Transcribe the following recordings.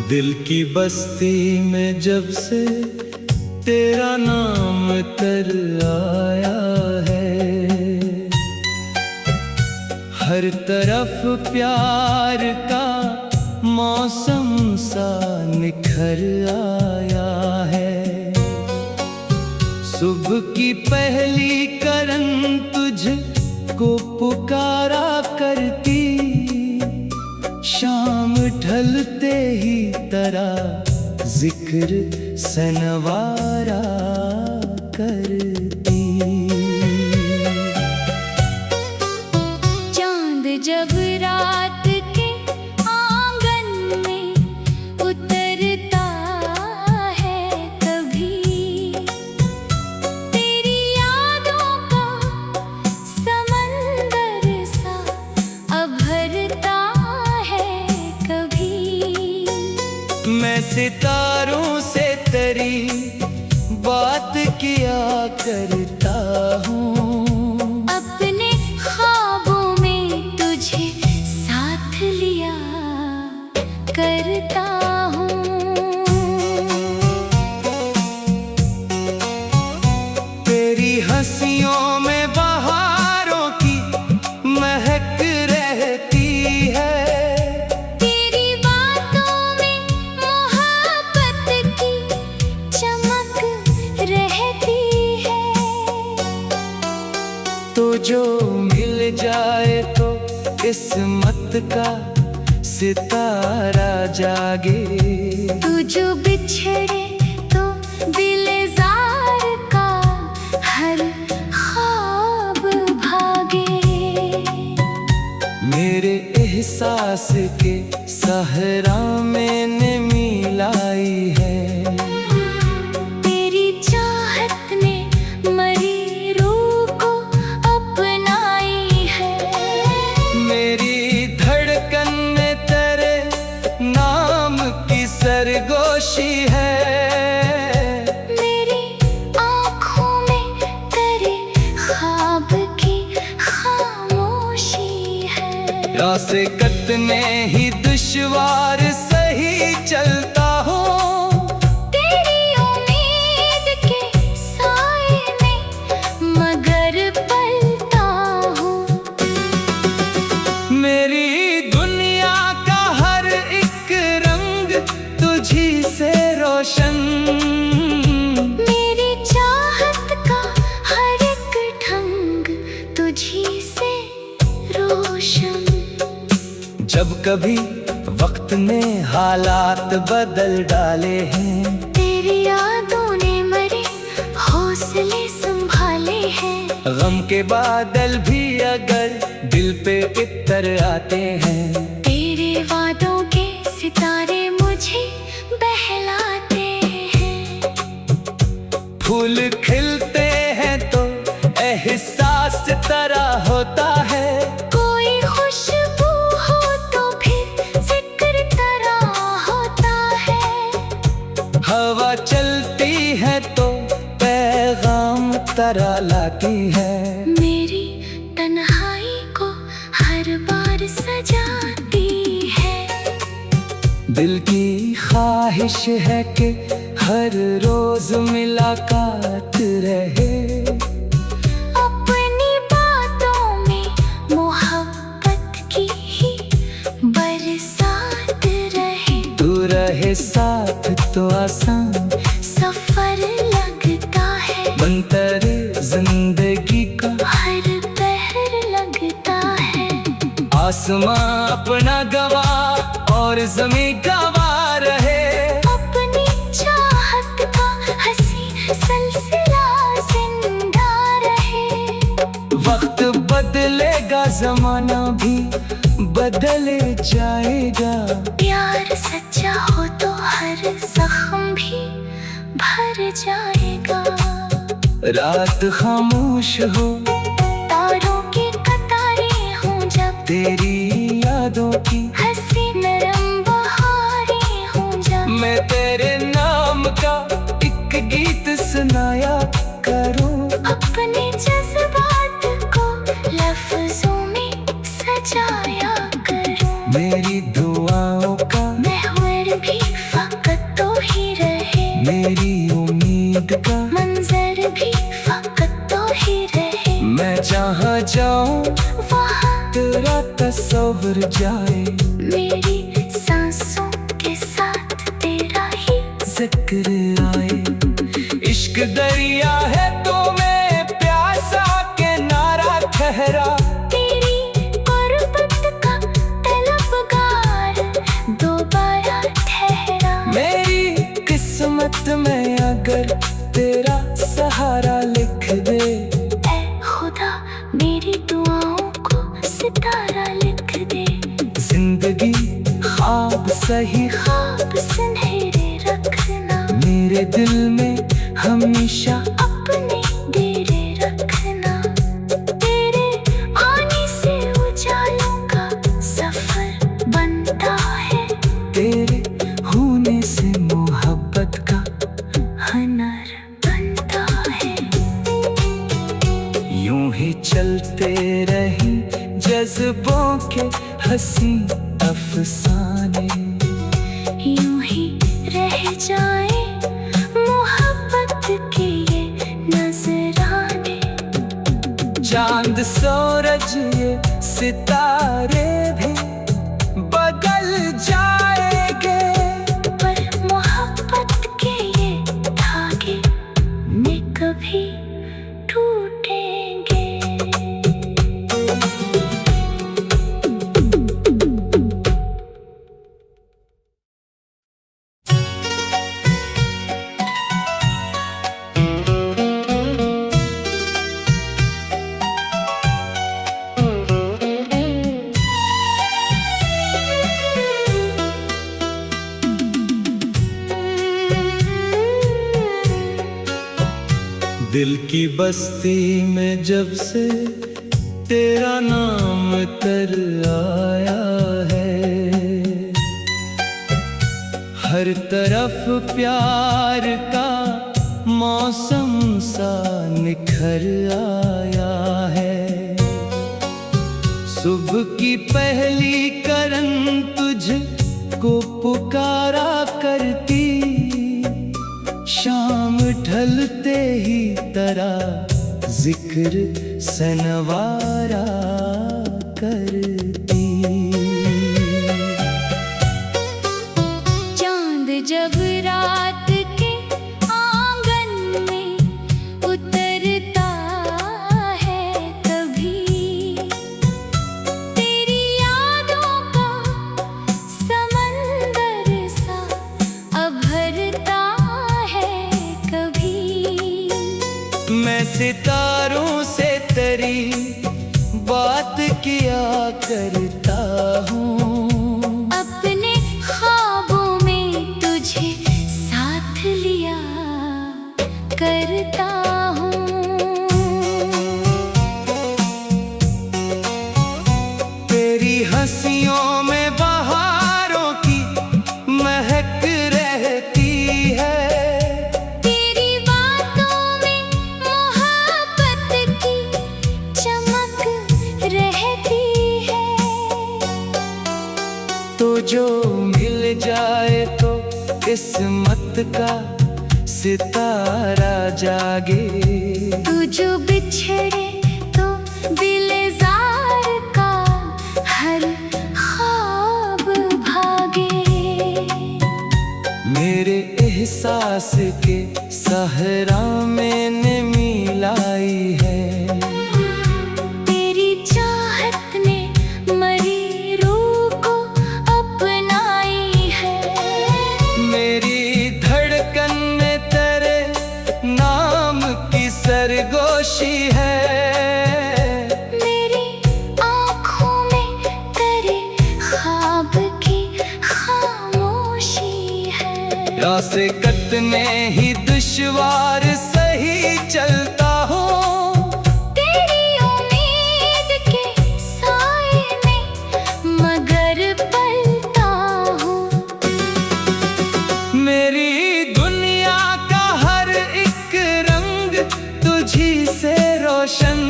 दिल की बस्ती में जब से तेरा नाम तर आया है, हर तरफ प्यार का मौसम सा निखर आया है। सुबह की पहली करन तुझको पुकारा करती, शाम ढलते ही तेरा जिक्र सनवारा करती। चांद जब रात के आंगन में उतरता है कभी, तेरी यादों का समंदर सा अभरता मैं सितारों से तेरी बात किया करता हूँ, अपने ख्वाबों में तुझे साथ लिया करता हूँ। तेरी हंसियों में बहारों की महक रहती है, तो जो मिल जाए तो किस्मत का सितारा जागे, तू जो बिछड़े तो दिलजार का हर ख्वाब भागे। मेरे एहसास के सहरा मैंने मिलाई है, सरगोशी है। मेरी आँखों में तेरे ख्वाब की खामोशी है। रास्ते कतने ही दुश्वार सही चलता हूँ, तेरी उम्मीद के साए में मगर पलता हूँ। मेरी दुनिया का हर एक रंग तुझी से रोशन, मेरी चाहत का हर एक ढंग तुझी से रोशन। जब कभी वक्त ने हालात बदल डाले हैं, तेरी यादों ने मेरे हौसले संभाले हैं। गम के बादल भी अगर दिल पे इतर आते हैं, तेरे वादों के सितारे मुझे बहलाते हैं। फूल खिलते हैं तो एहसास तरह होता है, कोई खुशबू हो तो फिर जिक्र तरह होता है। हवा चलती है तो पैगाम तरह लाती है, मेरी तन्हाई को हर बार सजाती है। दिल की ख्वाहिश है कि हर रोज मुलाकात रहे, अपनी बातों में मोहब्बत की ही बरसात रहे। तू रहे साथ तो आसान सफर लगता है, बनतर जिंदगी का हर पहर लगता है। आसमां अपना गवाह और ज़मीं गवाह रहे, अपनी चाहत का हंसी सिलसिला जिंदा रहे। वक्त बदलेगा ज़माना भी बदल जाएगा, प्यार सच्चा हो तो हर जख्म भी भर जाएगा। रात खामोश हो, तारों की कतारें हों जब, तेरी यादों की हंसी नरम बहारें हों जब, मैं तेरे नाम का एक गीत सुनाया करूं। अपने जज्बात को लफ्जों में सजाया करूं। मेरी दुआओं का महवर भी तस्वर जाए, मेरी सांसों के साथ तेरा ही जिक्र आए। इश्क दरिया है तो मैं प्यासा के नारा ठहरा, तेरी गुर्बत का तलबगार दोबारा ठहरा। मेरी किस्मत में अगर तेरा सहारा लिख दे, ऐ खुदा मेरी दुआओं को सितारा लिख दे। जिंदगी ख्वाब सही ख्वाब सुनहरे रखना, मेरे दिल में हमेशा अपने डेरे रखना। तेरे आने से उजालों का सफर बनता है, तेरे होने से मोहब्बत का हुनर बनता है। यूं ही चलते रही जज्बों के हंसी अफसाने, यूं ही रह जाए मोहब्बत के ये नजराने। चांद सूरज ये सितारे भी बदल जाएंगे, पर मोहब्बत के ये धागे न कभी टूटेंगे। दिल की बस्ती में जब से तेरा नाम तर आया है, हर तरफ प्यार का मौसम सा निखर आया है। सुबह की पहली करन तुझको पुकारा करती, शाम ढलते ही तेरा जिक्र सनवारा करती। चांद जब रात के आंगन में उतरता है, कभी तेरी यादों का समंदर सा अभरता है कभी। मैं सितारों से तेरी बात किया करता हूँ, अपने ख्वाबों में तुझे साथ लिया करता हूँ। तेरी हंसियों में बहारों की महक रहती है, तेरी बातों में मोहब्बत की चमक रहती है। तो जो मिल जाए तो किस्मत का सितारा जागे, तू जो बिछड़े तो दिलजार का हर ख्वाब भागे। मेरे एहसास के सहरा मैंने मिलाई है, तेरी चाहत ने मरी रूह को अपनाई है। मेरी धड़कन में तेरे नाम की सरगोशी है, मेरी आँखों में तेरे ख्वाब की खामोशी है। रास्ते कटने ही दुश्वार सही चलता हूँ, तेरी उम्मीद के साए में मगर पलता हूँ। मेरी दुनिया का हर एक रंग तुझी से रोशन,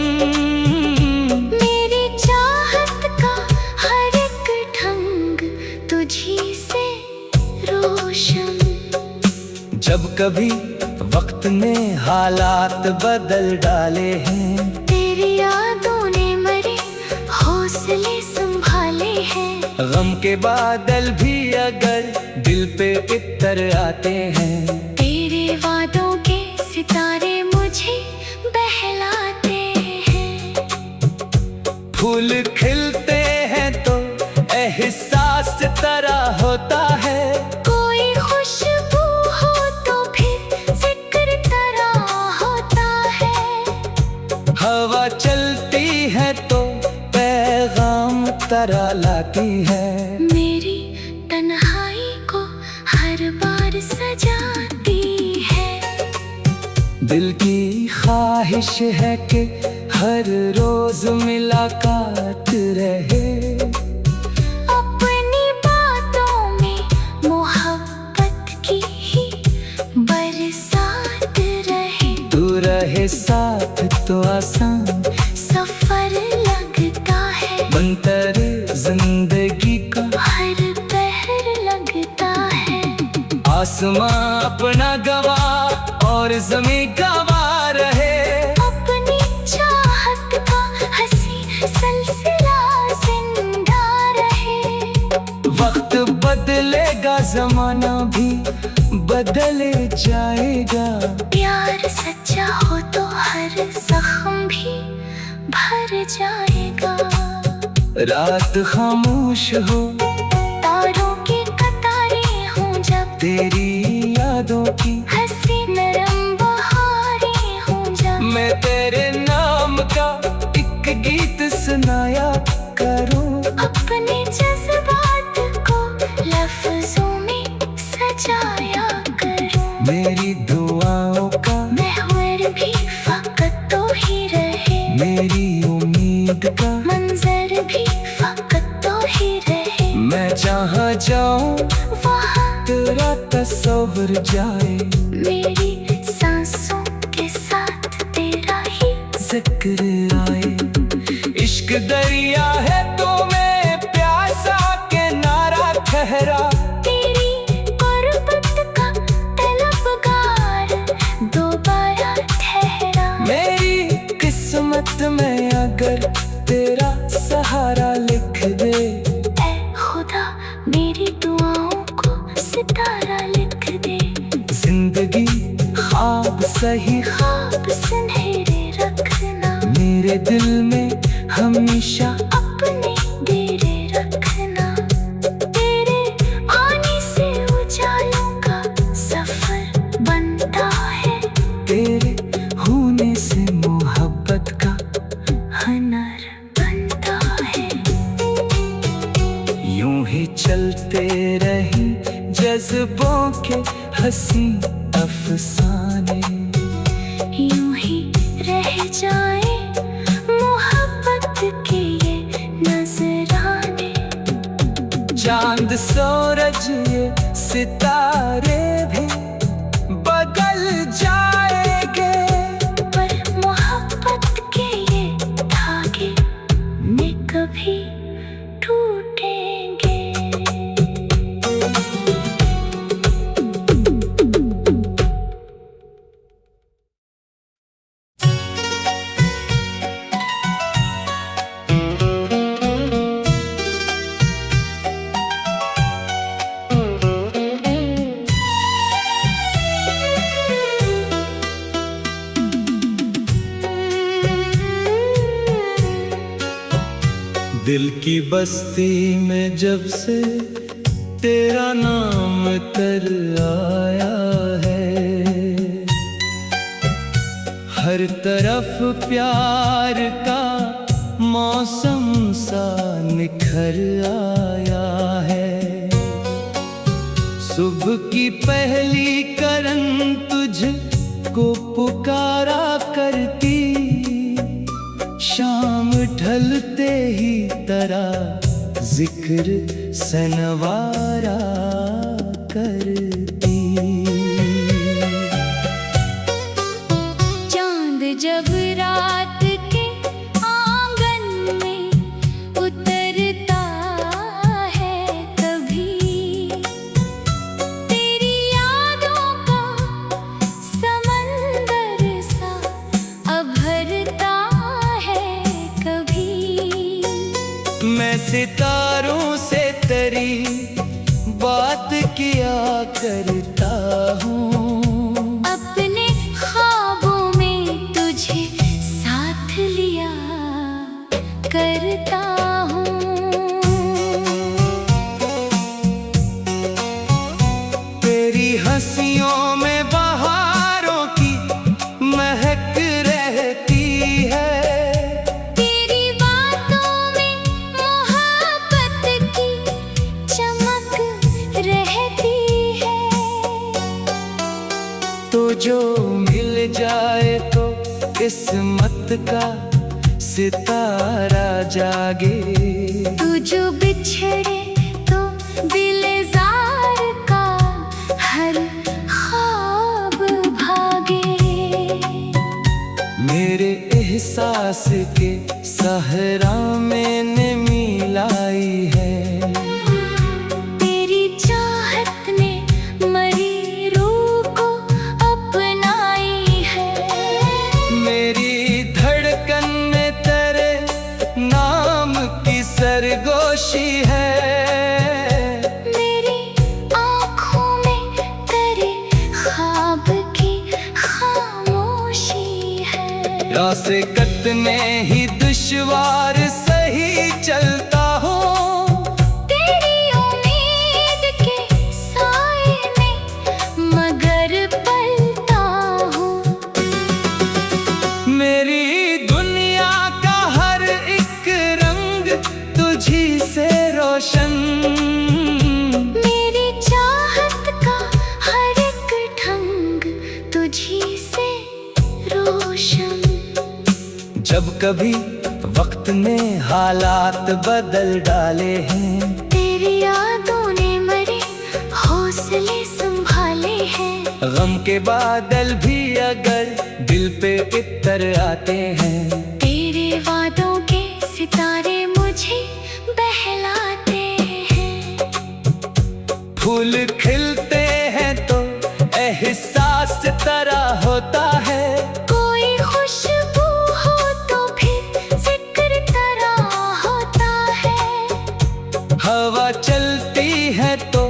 मेरी चाहत का हर एक ढंग तुझी से रोशन। जब कभी वक्त ने हालात बदल डाले हैं, तेरी यादों ने मरे हौसले संभाले गम के बादल भी अगर दिल पे इतर आते हैं, तेरे वादों के सितारे मुझे बहलाते हैं। फूल खिलते हैं तो एहसास तरह होता है, कोई खुशबू हो तो फिर जिक्र तरह होता है। हवा चलती है तो पैगाम तरह लाती है, मेरी तन्हाई को हर बार सजाती है। दिल की ख्वाहिश है कि हर रोज मुलाकात रहे, अपनी बातों में मोहब्बत की ही बरसात रहे। तू रहे साथ तो आसान सफर लगता है, बनतर जिंदगी का हर पहर लगता है। आसमां अपना गवाह और ज़मीं गवाह रहे, अपनी चाहत का हंसी सिलसिला जिंदा रहे। वक्त बदलेगा ज़माना भी बदले जाएगा, प्यार सच्चा हो तो हर जख्म भी भर जाएगा। रात खामोश हो तारों की कतारें हों जब, तेरी यादों की हंसी नरम बहारें हों जब, मैं तेरे नाम का एक गीत सुनाया करूं, अपने जज्बात को लफ्जों में सजाया करूं। मेरी दुआओं का महवर भी फकत तो ही रहे, मेरी उम्मीद का मंजर भी फकत तो ही रहे। मैं जहाँ जाऊं वहाँ तेरा तस्वीर जाए, मेरी सांसों के साथ तेरा ही जिक्र आए। इश्क दरिया है तो मैं प्यासा किनारा ठहरा, तेरी गुर्बत का तलबगार दोबारा ठहरा। मेरी किस्मत में अगर तेरा सहारा लिख दे, ऐ खुदा मेरी दुआओं को सितारा लिख दे। जिंदगी ख्वाब सही ख्वाब सुनहरे रखना, मेरे दिल में हमेशा अपने डेरे रखना। तेरे आने से उजालों का सफर बनता है, तेरे होने से मोहब्बत का हनर बनता है। यूं ही चलते रही जज्बों के हंसी अफसाने, यूं ही रह जाए मोहब्बत के ये नजराने। चांद सूरज ये सितारे भी बदल जाएंगे, पर मोहब्बत के ये धागे न कभी टूटेंगे। दिल की बस्ती में जब से तेरा नाम तर आया है, हर तरफ प्यार का मौसम सा निखर आया है। सुबह की पहली करन तुझको पुकारा करती, शाम ढलते ही तेरा जिक्र सनवारा करती। चांद जब रात के आंगन में उतरता है कभी, तेरी यादों का समंदर सा अभरता है कभी। मैं सितारों से बात किया करता हूँ। अपने ख्वाबों में तुझे साथ लिया करता हूँ। तेरी हंसियों में बहारों की महक रहती है। तेरी बातों में मोहब्बत की चमक रहती है। तो जो मिल जाए तो किस्मत का सितारा जागे। तू जो बिछड़े तो दिलजार का हर ख्वाब भागे। मेरे एहसास के सहरा मैंने मिलाई है। तेरी चाहत ने मरी रूह को अपनाई है। मेरी धड़कन में तेरे नाम की सरगोशी है। मेरी आँखों में तेरे ख्वाब की खामोशी है। रास्ते कटने ही दुश्वार सही चलता हूँ। तेरी उम्मीद के साए में मगर पलता हूँ। मेरी दुनिया का हर एक रंग तुझी से रोशन। मेरी चाहत का हर एक ढंग तुझी से रोशन। जब कभी वक्त ने हालात बदल डाले हैं। तेरी यादों ने मरे हौसले संभाले हैं। गम के बादल भी अगर दिल पे इतर आते हैं। तेरे वादों के सितारे मुझे बहलाते हैं। फूल खिलते हैं तो एहसास तरह होता है। कोई खुशबू हो तो फिर जिक्र तरह होता है। हवा चलती है तो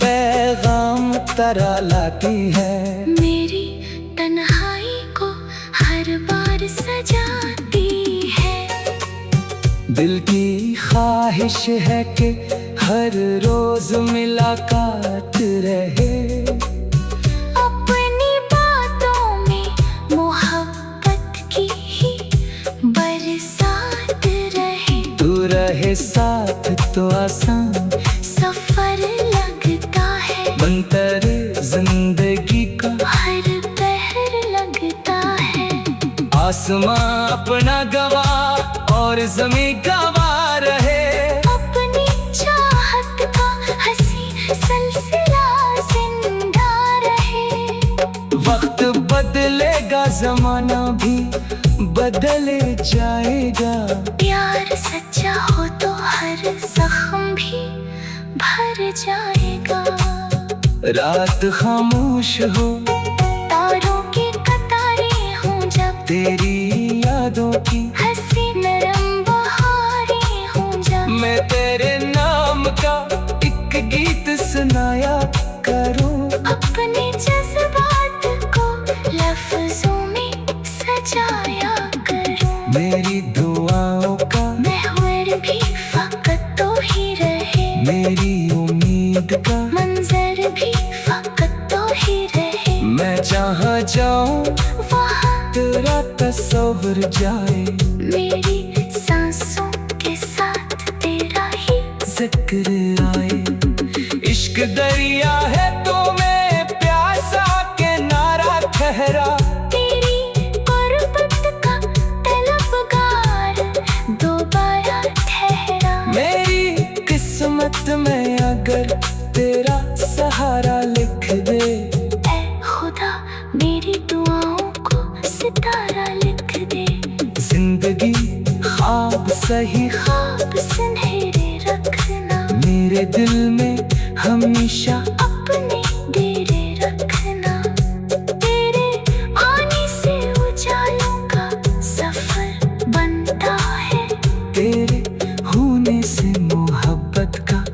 पैगाम तरह लाती है। मेरी तन्हाई को हर बार सजाती है। दिल की ख्वाहिश है कि हर रोज मुलाकात रहे। अपनी बातों में मोहब्बत की ही बरसात रहे। तू रहे साथ तो आसान सफर लगता है। बनतर जिंदगी का हर पहर लगता है। आसमां अपना गवाह और जमीन गवाह रहे। अपनी चाहत का हंसी सिलसिला जिंदा रहे। वक्त बदलेगा जमाना भी बदल जाएगा। प्यार सच्चा हो तो हर जख्म भी भर जाएगा। रात खामोश हो तारों की कतारें हों जब। तेरी यादों की हंसी नरम बहारें हों जब। मैं तेरे नाम का एक गीत सुनाया करूं। अपने जज्बात को लफ्जों में सजाया करूं। मेरी दुआओं का महवर भी फकत तो ही रहे। मेरी उम्मीद का मंजर भी फकत तो ही रहे। मैं जहाँ जाऊं वहाँ तेरा तस्वर जाए। मेरी सांसों के साथ तेरा ही जिक्र आए। इश्क दरिया है तो मैं प्यासा के नारा ठहरा। तेरी गुर्बत का तलबगार दोबारा ठहरा। मेरी किस्मत में अगर तेरा सहारा लिख दे। ऐ खुदा मेरी दुआओं को सितारा लिख दे। जिंदगी ख्वाब सही ख्वाब सुनहरे रखना। मेरे दिल में हमेशा अपने डेरे रखना। तेरे आने से उजालों का सफर बनता है। तेरे होने से मोहब्बत का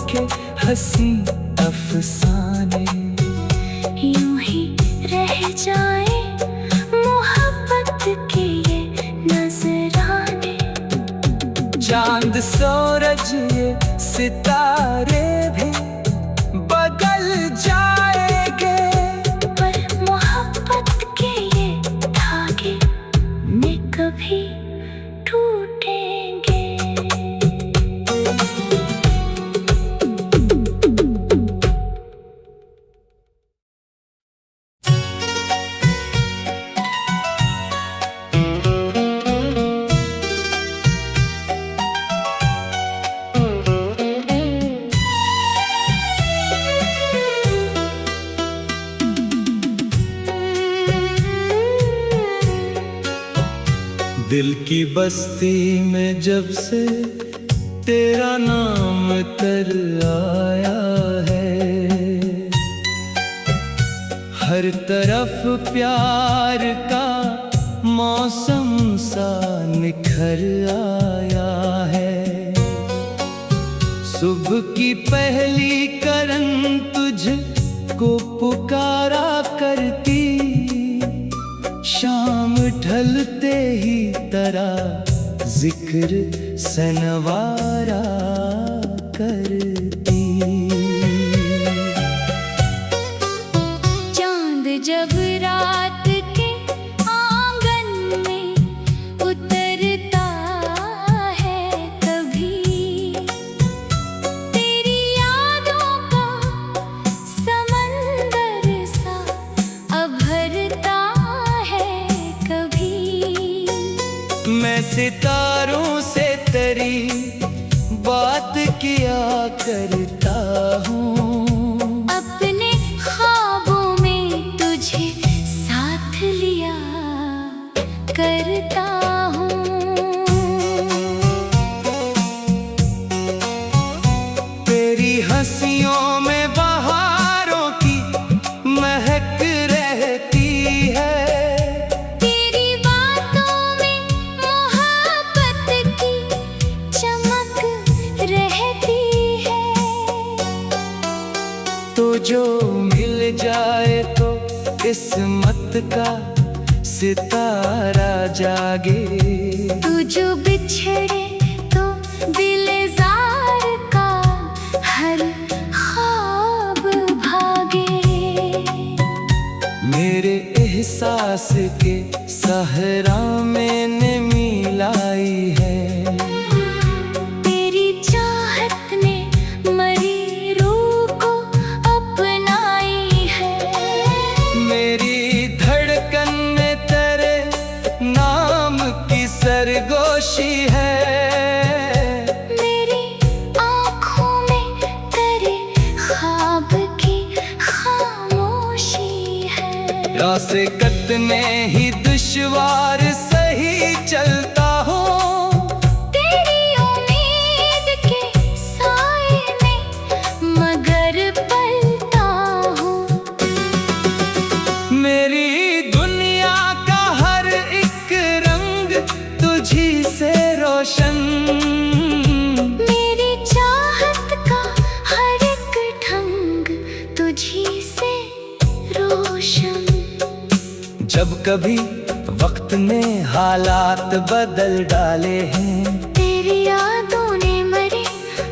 के हंसी अफसाने यूं ही रह जाए मोहब्बत के ये नजराने। चांद सूरज ये सितारे भी बदल जाएंगे, पर मोहब्बत के ये धागे न कभी टूटेंगे। दिल की बस्ती में जब से तेरा नाम तर आया है, हर तरफ प्यार का मौसम सा निखर आया है। सुबह की पहली करन तुझको पुकारा करती, शाम ढलते ही तेरा जिक्र सनवारा करती। चांद जब रात के आंगन में उतरता है कभी, तेरी यादों का समंदर सा अभरता मैं सितारों से तेरी बात किया करता हूँ, अपने ख्वाबों में तुझे साथ लिया करता हूँ। तेरी हंसियों में बहारों की महक रहती है, तो जो मिल जाए तो किस्मत का सितारा जागे। तू जो बिछड़े तो दिलजार का हर ख्वाब भागे। मेरे एहसास के सहरा मैंने मिलाई है, सरगोशी है। मेरी आँखों में तेरे ख्वाब की खामोशी है। रास्ते कतने ही दुश्वार सही चलता हूँ, तेरी उम्मीद के साए में मगर पलता हूँ। मेरी दुनिया का हर एक रंग तुझी से रोशन, मेरी चाहत का हर एक ढंग तुझी से रोशन। जब कभी वक्त ने हालात बदल डाले हैं, तेरी यादों ने मेरे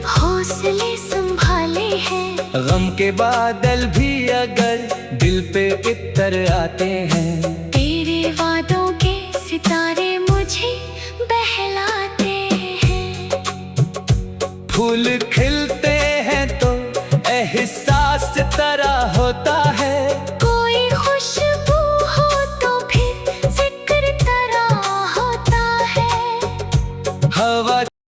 हौसले संभाले हैं। गम के बादल भी अगर दिल पे इतर आते हैं, तेरे वादों के सितारे मुझे बहलाते हैं। फूल खिलते हैं तो एहसास तरह होता